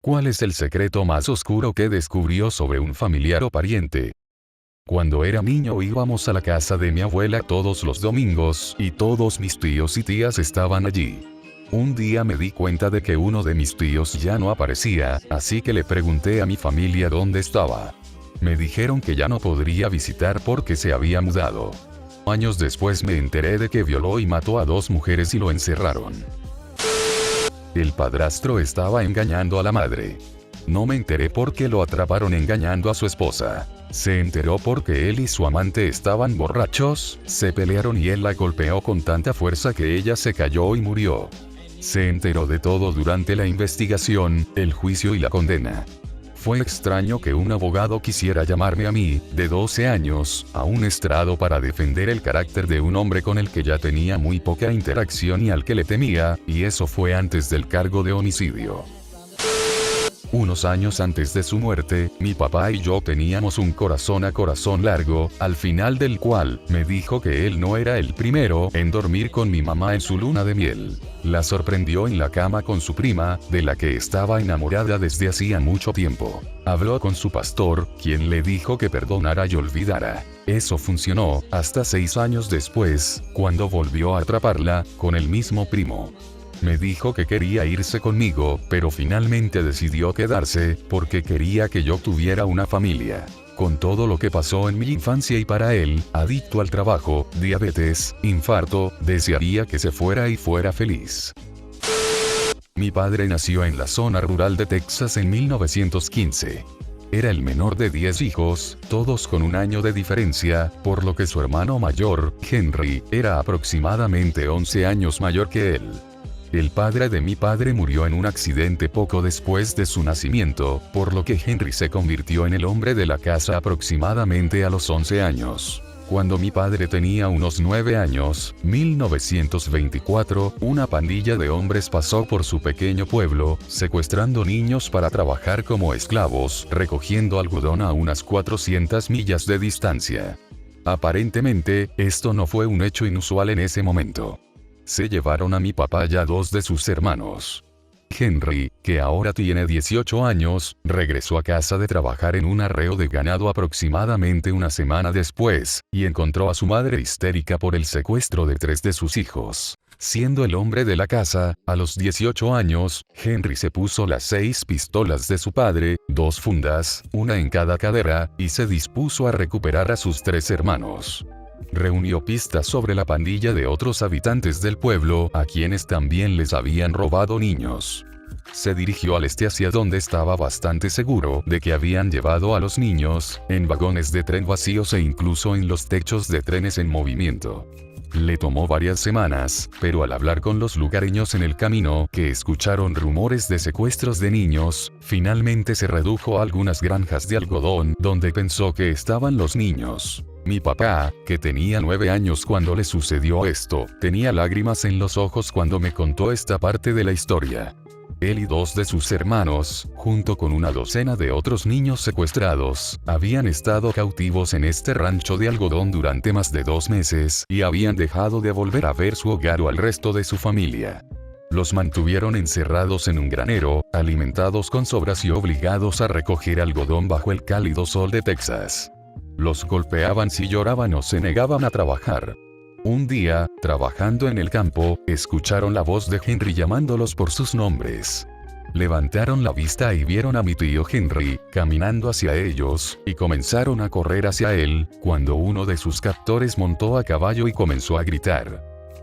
¿Cuál es el secreto más oscuro que descubrió sobre un familiar o pariente? Cuando era niño íbamos a la casa de mi abuela todos los domingos, y todos mis tíos y tías estaban allí. Un día me di cuenta de que uno de mis tíos ya no aparecía, así que le pregunté a mi familia dónde estaba. Me dijeron que ya no podría visitar porque se había mudado. Años después me enteré de que violó y mató a 2 mujeres y lo encerraron. El padrastro estaba engañando a la madre. No me enteré porque lo atraparon engañando a su esposa. Se enteró porque él y su amante estaban borrachos, se pelearon y él la golpeó con tanta fuerza que ella se cayó y murió. Se enteró de todo durante la investigación, el juicio y la condena. Fue extraño que un abogado quisiera llamarme a mí, de 12 años, a un estrado para defender el carácter de un hombre con el que ya tenía muy poca interacción y al que le temía, y eso fue antes del cargo de homicidio. Unos años antes de su muerte, mi papá y yo teníamos un corazón a corazón largo, al final del cual, me dijo que él no era el primero en dormir con mi mamá en su luna de miel. La sorprendió en la cama con su prima, de la que estaba enamorada desde hacía mucho tiempo. Habló con su pastor, quien le dijo que perdonara y olvidara. Eso funcionó, hasta 6 años después, cuando volvió a atraparla, con el mismo primo. Me dijo que quería irse conmigo, pero finalmente decidió quedarse, porque quería que yo tuviera una familia. Con todo lo que pasó en mi infancia y para él, adicto al trabajo, diabetes, infarto, desearía que se fuera y fuera feliz. Mi padre nació en la zona rural de Texas en 1915. Era el menor de 10 hijos, todos con un año de diferencia, por lo que su hermano mayor, Henry, era aproximadamente 11 años mayor que él. El padre de mi padre murió en un accidente poco después de su nacimiento, por lo que Henry se convirtió en el hombre de la casa aproximadamente a los 11 años. Cuando mi padre tenía unos 9 años, 1924, una pandilla de hombres pasó por su pequeño pueblo, secuestrando niños para trabajar como esclavos, recogiendo algodón a unas 400 millas de distancia. Aparentemente, esto no fue un hecho inusual en ese momento. Se llevaron a mi papá y a 2 de sus hermanos. Henry, que ahora tiene 18 años, regresó a casa de trabajar en un arreo de ganado aproximadamente una semana después, y encontró a su madre histérica por el secuestro de 3 de sus hijos. Siendo el hombre de la casa, a los 18 años, Henry se puso las 6 pistolas de su padre, 2 fundas, una en cada cadera, y se dispuso a recuperar a sus 3 hermanos. Reunió pistas sobre la pandilla de otros habitantes del pueblo, a quienes también les habían robado niños. Se dirigió al este hacia donde estaba bastante seguro de que habían llevado a los niños, en vagones de tren vacíos e incluso en los techos de trenes en movimiento. Le tomó varias semanas, pero al hablar con los lugareños en el camino, que escucharon rumores de secuestros de niños, finalmente se redujo a algunas granjas de algodón donde pensó que estaban los niños. Mi papá, que tenía 9 años cuando le sucedió esto, tenía lágrimas en los ojos cuando me contó esta parte de la historia. Él y 2 de sus hermanos, junto con una docena de otros niños secuestrados, habían estado cautivos en este rancho de algodón durante más de 2 meses, y habían dejado de volver a ver su hogar o al resto de su familia. Los mantuvieron encerrados en un granero, alimentados con sobras y obligados a recoger algodón bajo el cálido sol de Texas. Los golpeaban si lloraban o se negaban a trabajar. Un día, trabajando en el campo, escucharon la voz de Henry llamándolos por sus nombres. Levantaron la vista y vieron a mi tío Henry, caminando hacia ellos, y comenzaron a correr hacia él, cuando uno de sus captores montó a caballo y comenzó a gritar.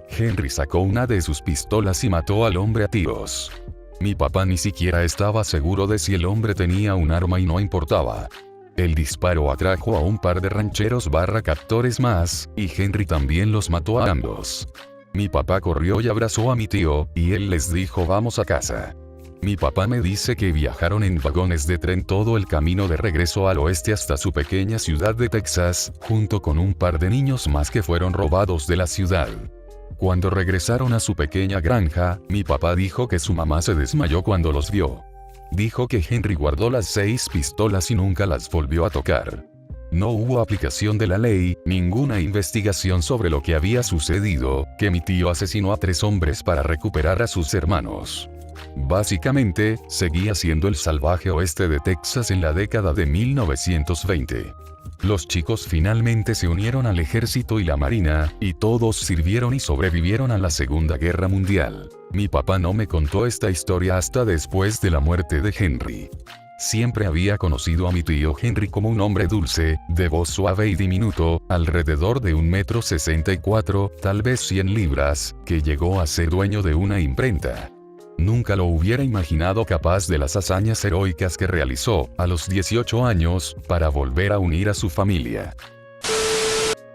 Henry sacó una de sus pistolas y mató al hombre a tiros. Mi papá ni siquiera estaba seguro de si el hombre tenía un arma y no importaba. El disparo atrajo a un par de rancheros captores más, y Henry también los mató a ambos. Mi papá corrió y abrazó a mi tío, y él les dijo vamos a casa. Mi papá me dice que viajaron en vagones de tren todo el camino de regreso al oeste hasta su pequeña ciudad de Texas, junto con un par de niños más que fueron robados de la ciudad. Cuando regresaron a su pequeña granja, mi papá dijo que su mamá se desmayó cuando los vio. Dijo que Henry guardó las 6 pistolas y nunca las volvió a tocar. No hubo aplicación de la ley, ninguna investigación sobre lo que había sucedido, que mi tío asesinó a 3 hombres para recuperar a sus hermanos. Básicamente, seguía siendo el salvaje oeste de Texas en la década de 1920. Los chicos finalmente se unieron al ejército y la marina, y todos sirvieron y sobrevivieron a la Segunda Guerra Mundial. Mi papá no me contó esta historia hasta después de la muerte de Henry. Siempre había conocido a mi tío Henry como un hombre dulce, de voz suave y diminuto, alrededor de 1,64 m, tal vez 100 libras, que llegó a ser dueño de una imprenta. Nunca lo hubiera imaginado capaz de las hazañas heroicas que realizó, a los 18 años, para volver a unir a su familia.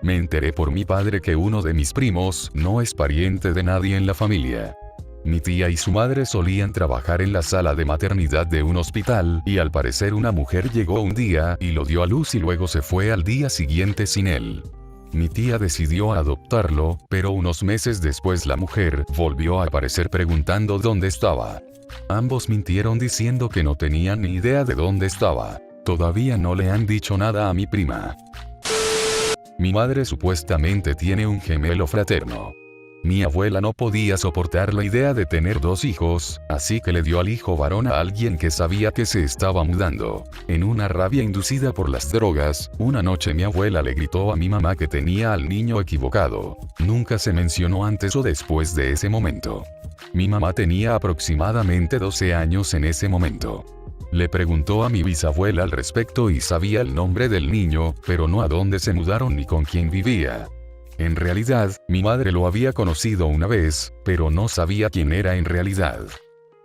Me enteré por mi padre que uno de mis primos no es pariente de nadie en la familia. Mi tía y su madre solían trabajar en la sala de maternidad de un hospital, y al parecer una mujer llegó un día y lo dio a luz y luego se fue al día siguiente sin él. Mi tía decidió adoptarlo, pero unos meses después la mujer volvió a aparecer preguntando dónde estaba. Ambos mintieron diciendo que no tenían ni idea de dónde estaba. Todavía no le han dicho nada a mi prima. Mi madre supuestamente tiene un gemelo fraterno. Mi abuela no podía soportar la idea de tener 2 hijos, así que le dio al hijo varón a alguien que sabía que se estaba mudando. En una rabia inducida por las drogas, una noche mi abuela le gritó a mi mamá que tenía al niño equivocado. Nunca se mencionó antes o después de ese momento. Mi mamá tenía aproximadamente 12 años en ese momento. Le preguntó a mi bisabuela al respecto y sabía el nombre del niño, pero no a dónde se mudaron ni con quién vivía. En realidad, mi madre lo había conocido una vez, pero no sabía quién era en realidad.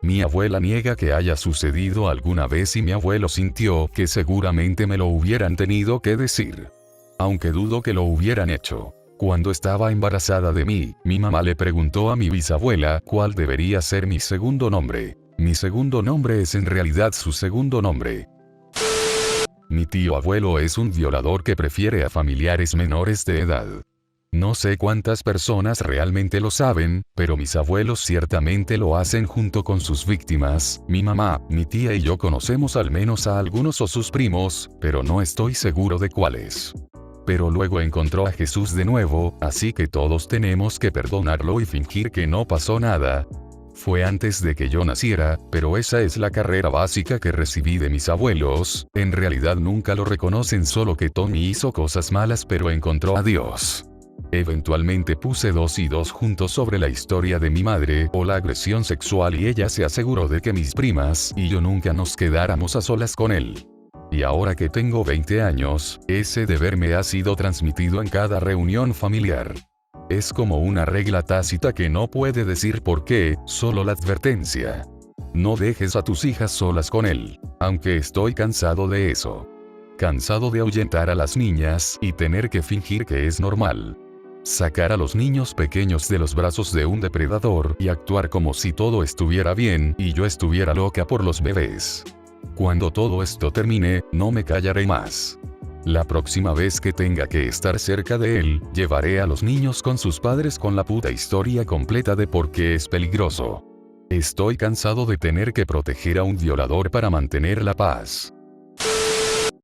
Mi abuela niega que haya sucedido alguna vez y mi abuelo sintió que seguramente me lo hubieran tenido que decir. Aunque dudo que lo hubieran hecho. Cuando estaba embarazada de mí, mi mamá le preguntó a mi bisabuela cuál debería ser mi segundo nombre. Mi segundo nombre es en realidad su segundo nombre. Mi tío abuelo es un violador que prefiere a familiares menores de edad. No sé cuántas personas realmente lo saben, pero mis abuelos ciertamente lo hacen junto con sus víctimas. Mi mamá, mi tía y yo conocemos al menos a algunos o sus primos, pero no estoy seguro de cuáles. Pero luego encontró a Jesús de nuevo, así que todos tenemos que perdonarlo y fingir que no pasó nada. Fue antes de que yo naciera, pero esa es la carrera básica que recibí de mis abuelos. En realidad nunca lo reconocen, solo que Tommy hizo cosas malas pero encontró a Dios. Eventualmente puse 2 y 2 juntos sobre la historia de mi madre o la agresión sexual y ella se aseguró de que mis primas y yo nunca nos quedáramos a solas con él. Y ahora que tengo 20 años, ese deber me ha sido transmitido en cada reunión familiar. Es como una regla tácita que no puede decir por qué, solo la advertencia. No dejes a tus hijas solas con él, aunque estoy cansado de eso. Cansado de ahuyentar a las niñas y tener que fingir que es normal. Sacar a los niños pequeños de los brazos de un depredador y actuar como si todo estuviera bien y yo estuviera loca por los bebés. Cuando todo esto termine, no me callaré más. La próxima vez que tenga que estar cerca de él, llevaré a los niños con sus padres con la puta historia completa de por qué es peligroso. Estoy cansado de tener que proteger a un violador para mantener la paz.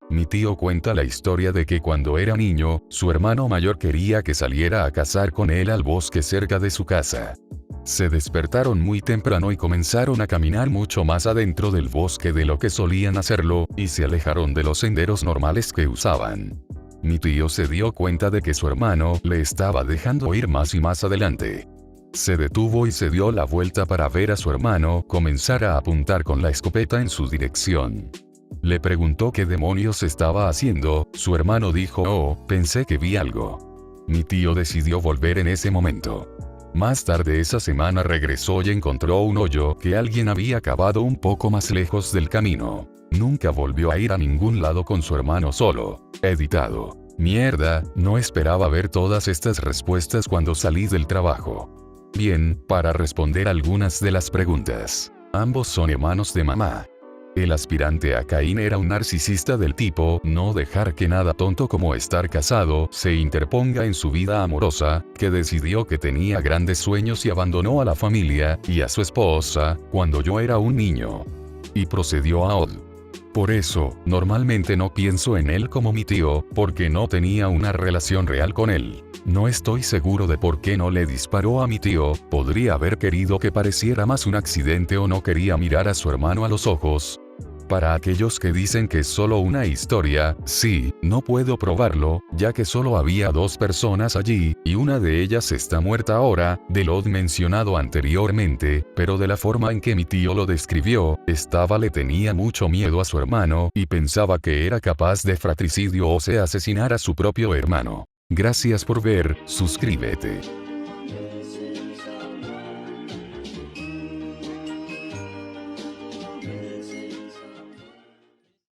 Mi tío cuenta la historia de que cuando era niño, su hermano mayor quería que saliera a cazar con él al bosque cerca de su casa. Se despertaron muy temprano y comenzaron a caminar mucho más adentro del bosque de lo que solían hacerlo, y se alejaron de los senderos normales que usaban. Mi tío se dio cuenta de que su hermano le estaba dejando ir más y más adelante. Se detuvo y se dio la vuelta para ver a su hermano comenzar a apuntar con la escopeta en su dirección. Le preguntó qué demonios estaba haciendo. Su hermano dijo: "Oh, pensé que vi algo". Mi tío decidió volver en ese momento. Más tarde esa semana regresó y encontró un hoyo que alguien había cavado un poco más lejos del camino. Nunca volvió a ir a ningún lado con su hermano solo. Editado. Mierda, no esperaba ver todas estas respuestas cuando salí del trabajo. Bien, para responder algunas de las preguntas. Ambos son hermanos de mamá. El aspirante a Caín era un narcisista del tipo no dejar que nada tonto como estar casado se interponga en su vida amorosa, que decidió que tenía grandes sueños y abandonó a la familia y a su esposa cuando yo era un niño. Y procedió a Od. Por eso, normalmente no pienso en él como mi tío, porque no tenía una relación real con él. No estoy seguro de por qué no le disparó a mi tío, podría haber querido que pareciera más un accidente o no quería mirar a su hermano a los ojos. Para aquellos que dicen que es solo una historia, sí, no puedo probarlo, ya que solo había 2 personas allí, y una de ellas está muerta ahora, de lo mencionado anteriormente, pero de la forma en que mi tío lo describió, le tenía mucho miedo a su hermano, y pensaba que era capaz de fratricidio o sea asesinar a su propio hermano. Gracias por ver, suscríbete.